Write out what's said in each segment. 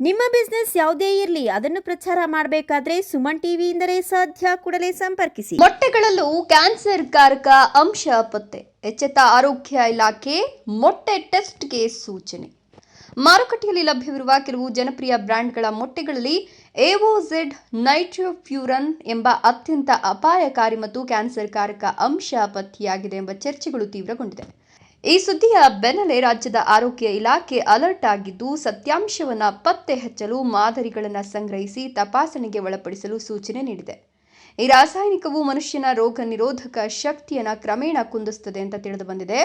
ನಿಮ್ಮ ಬಿಸ್ನೆಸ್ ಯಾವುದೇ ಇರಲಿ ಅದನ್ನು ಪ್ರಚಾರ ಮಾಡಬೇಕಾದ್ರೆ ಸುಮನ್ ಟಿವಿಯಿಂದಲೇ ಸಾಧ್ಯ. ಕೂಡಲೇ ಸಂಪರ್ಕಿಸಿ. ಮೊಟ್ಟೆಗಳಲ್ಲೂ ಕ್ಯಾನ್ಸರ್ ಕಾರಕ ಅಂಶ ಪತ್ತೆ, ಎಚ್ಚೆತ್ತ ಆರೋಗ್ಯ ಇಲಾಖೆ ಮೊಟ್ಟೆ ಟೆಸ್ಟ್ಗೆ ಸೂಚನೆ. ಮಾರುಕಟ್ಟೆಯಲ್ಲಿ ಲಭ್ಯವಿರುವ ಕೆಲವು ಜನಪ್ರಿಯ ಬ್ರ್ಯಾಂಡ್ಗಳ ಮೊಟ್ಟೆಗಳಲ್ಲಿ ಎಒಝೆಡ್ ನೈಟ್ರೋಫ್ಯೂರನ್ ಎಂಬ ಅತ್ಯಂತ ಅಪಾಯಕಾರಿ ಮತ್ತು ಕ್ಯಾನ್ಸರ್ ಕಾರಕ ಅಂಶ ಪತ್ತೆಯಾಗಿದೆ ಎಂಬ ಚರ್ಚೆಗಳು ತೀವ್ರಗೊಂಡಿದೆ. ಈ ಸುದ್ದಿಯ ಬೆನ್ನಲ್ಲೇ ರಾಜ್ಯದ ಆರೋಗ್ಯ ಇಲಾಖೆ ಅಲರ್ಟ್ ಆಗಿದ್ದು, ಸತ್ಯಾಂಶವನ್ನು ಪತ್ತೆ ಹಚ್ಚಲು ಮಾದರಿಗಳನ್ನು ಸಂಗ್ರಹಿಸಿ ತಪಾಸಣೆಗೆ ಒಳಪಡಿಸಲು ಸೂಚನೆ ನೀಡಿದೆ. ಈ ರಾಸಾಯನಿಕವು ಮನುಷ್ಯನ ರೋಗ ನಿರೋಧಕ ಶಕ್ತಿಯನ್ನು ಕ್ರಮೇಣ ಕುಂದಿಸುತ್ತದೆ ಅಂತ ತಿಳಿದು ಬಂದಿದೆ.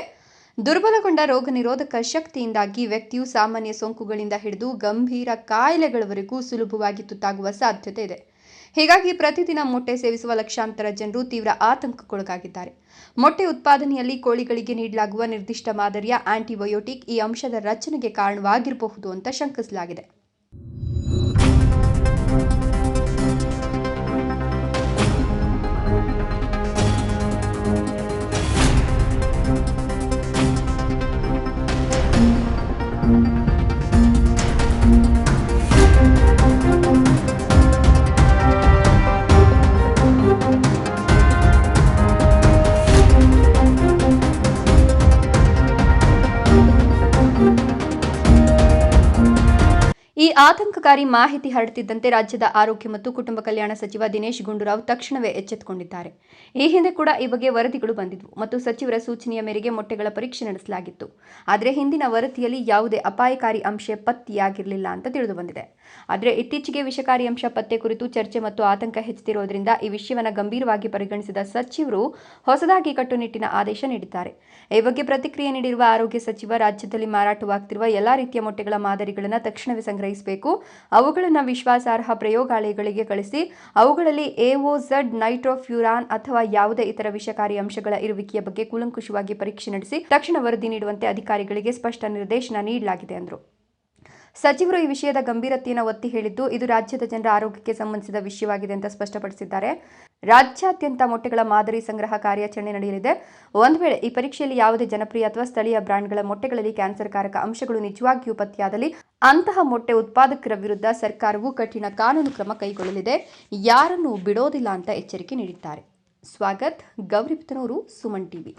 ದುರ್ಬಲಗೊಂಡ ರೋಗ ನಿರೋಧಕ ಶಕ್ತಿಯಿಂದಾಗಿ ವ್ಯಕ್ತಿಯು ಸಾಮಾನ್ಯ ಸೋಂಕುಗಳಿಂದ ಹಿಡಿದು ಗಂಭೀರ ಕಾಯಿಲೆಗಳವರೆಗೂ ಸುಲಭವಾಗಿ ತುತ್ತಾಗುವ ಸಾಧ್ಯತೆ ಇದೆ. ಹೀಗಾಗಿ ಪ್ರತಿದಿನ ಮೊಟ್ಟೆ ಸೇವಿಸುವ ಲಕ್ಷಾಂತರ ಜನರು ತೀವ್ರ ಆತಂಕಕ್ಕೊಳಗಾಗಿದ್ದಾರೆ. ಮೊಟ್ಟೆ ಉತ್ಪಾದನೆಯಲ್ಲಿ ಕೋಳಿಗಳಿಗೆ ನೀಡಲಾಗುವ ನಿರ್ದಿಷ್ಟ ಮಾದರಿಯ ಆಂಟಿಬಯೋಟಿಕ್ ಈ ಅಂಶದ ರಚನೆಗೆ ಕಾರಣವಾಗಿರಬಹುದು ಅಂತ ಶಂಕಿಸಲಾಗಿದೆ. ಈ ಆತಂಕಕಾರಿ ಮಾಹಿತಿ ಹರಡುತ್ತಿದ್ದಂತೆ ರಾಜ್ಯದ ಆರೋಗ್ಯ ಮತ್ತು ಕುಟುಂಬ ಕಲ್ಯಾಣ ಸಚಿವ ದಿನೇಶ್ ಗುಂಡೂರಾವ್ ತಕ್ಷಣವೇ ಎಚ್ಚೆತ್ತುಕೊಂಡಿದ್ದಾರೆ. ಈ ಹಿಂದೆ ಕೂಡ ಈ ಬಗ್ಗೆ ವರದಿಗಳು ಬಂದಿದ್ವು ಮತ್ತು ಸಚಿವರ ಸೂಚನೆಯ ಮೇರೆಗೆ ಮೊಟ್ಟೆಗಳ ಪರೀಕ್ಷೆ ನಡೆಸಲಾಗಿತ್ತು. ಆದರೆ ಹಿಂದಿನ ವರದಿಯಲ್ಲಿ ಯಾವುದೇ ಅಪಾಯಕಾರಿ ಅಂಶ ಪತ್ತೆಯಾಗಿರಲಿಲ್ಲ ಅಂತ ತಿಳಿದು ಬಂದಿದೆ. ಆದರೆ ಇತ್ತೀಚೆಗೆ ವಿಷಕಾರಿ ಅಂಶ ಪತ್ತೆ ಕುರಿತು ಚರ್ಚೆ ಮತ್ತು ಆತಂಕ ಹೆಚ್ಚುತ್ತಿರುವುದರಿಂದ ಈ ವಿಷಯವನ್ನು ಗಂಭೀರವಾಗಿ ಪರಿಗಣಿಸಿದ ಸಚಿವರು ಹೊಸದಾಗಿ ಕಟ್ಟುನಿಟ್ಟಿನ ಆದೇಶ ನೀಡಿದ್ದಾರೆ. ಈ ಬಗ್ಗೆ ಪ್ರತಿಕ್ರಿಯೆ ನೀಡಿರುವ ಆರೋಗ್ಯ ಸಚಿವ, ರಾಜ್ಯದಲ್ಲಿ ಮಾರಾಟವಾಗುತ್ತಿರುವ ಎಲ್ಲಾ ರೀತಿಯ ಮೊಟ್ಟೆಗಳ ಮಾದರಿಗಳನ್ನು ತಕ್ಷಣವೇ ಸಂಗ್ರಹಿಸಬೇಕು. ಅವುಗಳನ್ನು ವಿಶ್ವಾಸಾರ್ಹ ಪ್ರಯೋಗಾಲಯಗಳಿಗೆ ಕಳಿಸಿ ಅವುಗಳಲ್ಲಿ ಎಒಝೆಡ್ ನೈಟ್ರೋಫ್ಯೂರಾನ್ ಅಥವಾ ಯಾವುದೇ ಇತರ ವಿಷಕಾರಿ ಅಂಶಗಳ ಇರುವಿಕೆಯ ಬಗ್ಗೆ ಕೂಲಂಕುಷವಾಗಿ ಪರೀಕ್ಷೆ ನಡೆಸಿ ತಕ್ಷಣ ವರದಿ ನೀಡುವಂತೆ ಅಧಿಕಾರಿಗಳಿಗೆ ಸ್ಪಷ್ಟ ನಿರ್ದೇಶನ ನೀಡಲಾಗಿದೆ ಎಂದರು. ಸಚಿವರು ಈ ವಿಷಯದ ಗಂಭೀರತೆಯನ್ನು ಒತ್ತಿ ಹೇಳಿದ್ದು, ಇದು ರಾಜ್ಯದ ಜನರ ಆರೋಗ್ಯಕ್ಕೆ ಸಂಬಂಧಿಸಿದ ವಿಷಯವಾಗಿದೆ ಅಂತ ಸ್ಪಷ್ಟಪಡಿಸಿದ್ದಾರೆ. ರಾಜ್ಯಾದ್ಯಂತ ಮೊಟ್ಟೆಗಳ ಮಾದರಿ ಸಂಗ್ರಹ ಕಾರ್ಯಾಚರಣೆ ನಡೆಯಲಿದೆ. ಒಂದು ವೇಳೆ ಈ ಪರೀಕ್ಷೆಯಲ್ಲಿ ಯಾವುದೇ ಜನಪ್ರಿಯ ಅಥವಾ ಸ್ಥಳೀಯ ಬ್ರ್ಯಾಂಡ್ಗಳ ಮೊಟ್ಟೆಗಳಲ್ಲಿ ಕ್ಯಾನ್ಸರ್ ಕಾರಕ ಅಂಶಗಳು ನಿಜವಾಗಿಯೂ ಪತ್ತೆಯಾದಲ್ಲಿ ಅಂತಹ ಮೊಟ್ಟೆ ಉತ್ಪಾದಕರ ವಿರುದ್ಧ ಸರ್ಕಾರವು ಕಠಿಣ ಕಾನೂನು ಕ್ರಮ ಕೈಗೊಳ್ಳಲಿದೆ, ಯಾರನ್ನೂ ಬಿಡೋದಿಲ್ಲ ಅಂತ ಎಚ್ಚರಿಕೆ ನೀಡಿದ್ದಾರೆ. ಸ್ವಾಗತ್, ಗೌರಿಬಿದನೂರು, ಸುಮನ್ ಟಿವಿ.